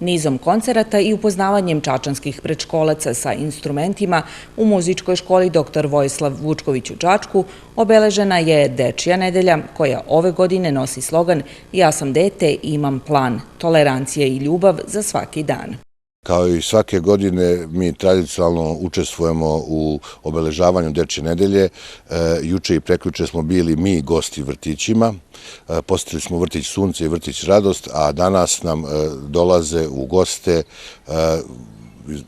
Nizom koncerata i upoznavanjem čačanskih predškolaca sa instrumentima u muzičkoj školi dr. Vojislav Vučković u Čačku obeležena je Dečija nedelja koja ove godine nosi slogan "Ja sam dete, imam plan, tolerancija i ljubav za svaki dan". Kao i svake godine mi tradicionalno učestvujemo u obeležavanju Dečje nedelje. Juče i prekjuče smo bili mi gosti vrtićima. Posjetili smo vrtić Sunce i vrtić Radost, a danas nam dolaze u goste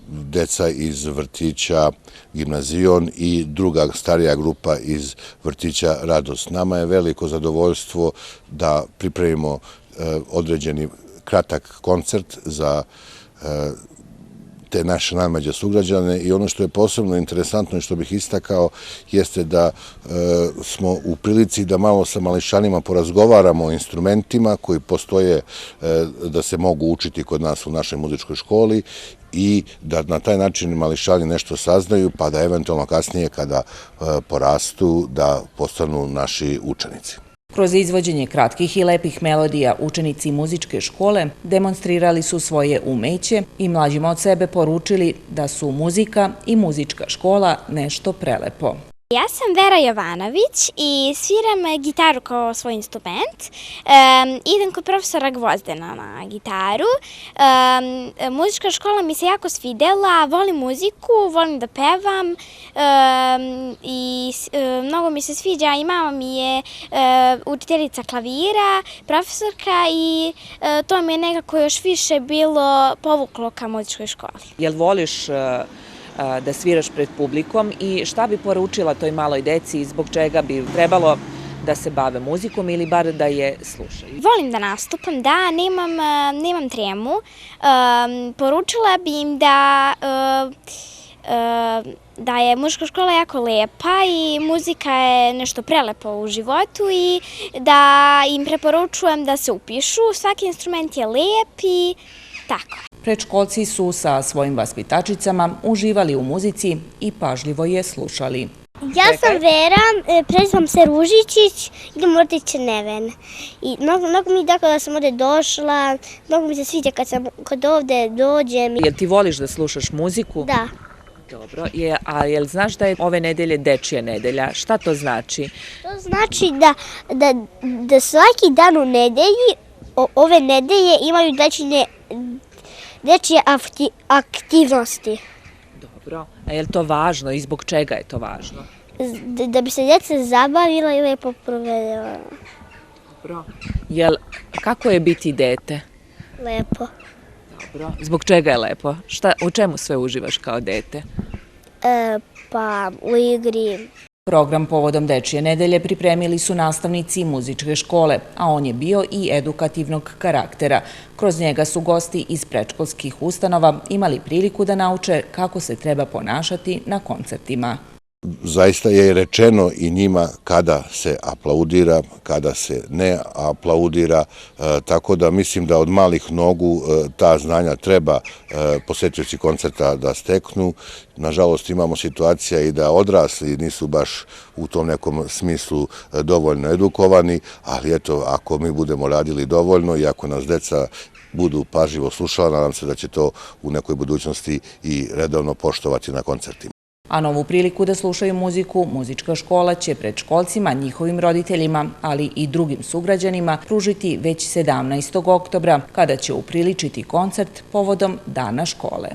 deca iz vrtića Gimnazion i druga starija grupa iz vrtića Radost. Nama je veliko zadovoljstvo da pripremimo određeni kratak koncert za te naše najmlađe sugrađane i ono što je posebno interesantno i što bih istakao jeste da smo u prilici da malo sa mališanima porazgovaramo o instrumentima koji postoje da se mogu učiti kod nas u našoj muzičkoj školi i da na taj način mališani nešto saznaju pa da eventualno kasnije kada porastu da postanu naši učenici. Kroz izvođenje kratkih i lepih melodija učenici muzičke škole demonstrirali su svoje umeće i mlađima od sebe poručili da su muzika i muzička škola nešto prelepo. Ja sam Vera Jovanović i sviram gitaru kao svoj instrument. Idem kod profesora Gvozdena na gitaru. Muzička škola mi se jako svidela, volim muziku, volim da pevam i mnogo mi se sviđa. I mama mi je učiteljica klavira, profesorka i to mi je nekako još više bilo povuklo ka muzičkoj školi. Jel voliš da sviraš pred publikom i šta bi poručila toj maloj deci i zbog čega bi trebalo da se bave muzikom ili bar da je slušaju? Volim da nastupam, da, nemam tremu. Poručila bi im da je muzička škola jako lepa i muzika je nešto prelepo u životu i da im preporučujem da se upišu. Svaki instrument je lep i tako. Predškolci su sa svojim vaspitačicama uživali u muzici i pažljivo je slušali. Ja sam Vera, prezivam se Ružičić, idem u vrtić Neven. I mnogo mi je tako da sam ovde došla, mnogo mi se sviđa kad ovde dođem. Jel ti voliš da slušaš muziku? Da. Dobro, a jel znaš da je ove nedelje Dečija nedelja? Šta to znači? To znači da svaki dan u nedelji, ove nedelje imaju dečije aktivnosti. Dobro, a je li to važno i zbog čega je to važno? Da bi se djeca zabavila i lepo provedela. Dobro, kako je biti dete? Lepo. Dobro, zbog čega je lepo? U čemu sve uživaš kao dete? Pa u igri. Program povodom Dečije nedelje pripremili su nastavnici muzičke škole, a on je bio i edukativnog karaktera. Kroz njega su gosti iz predškolskih ustanova imali priliku da nauče kako se treba ponašati na koncertima. Zaista je rečeno i njima kada se aplaudira, kada se ne aplaudira, tako da mislim da od malih nogu ta znanja treba posetioci koncerta da steknu. Nažalost imamo situacija i da odrasli nisu baš u tom nekom smislu dovoljno edukovani, ali eto, ako mi budemo radili dovoljno i ako nas deca budu pažljivo slušala, nadam se da će to u nekoj budućnosti i redovno poštovati na koncertima. A novu priliku da slušaju muziku muzička škola će predškolcima, njihovim roditeljima, ali i drugim sugrađanima pružiti već 17. oktobra, kada će upriličiti koncert povodom Dana škole.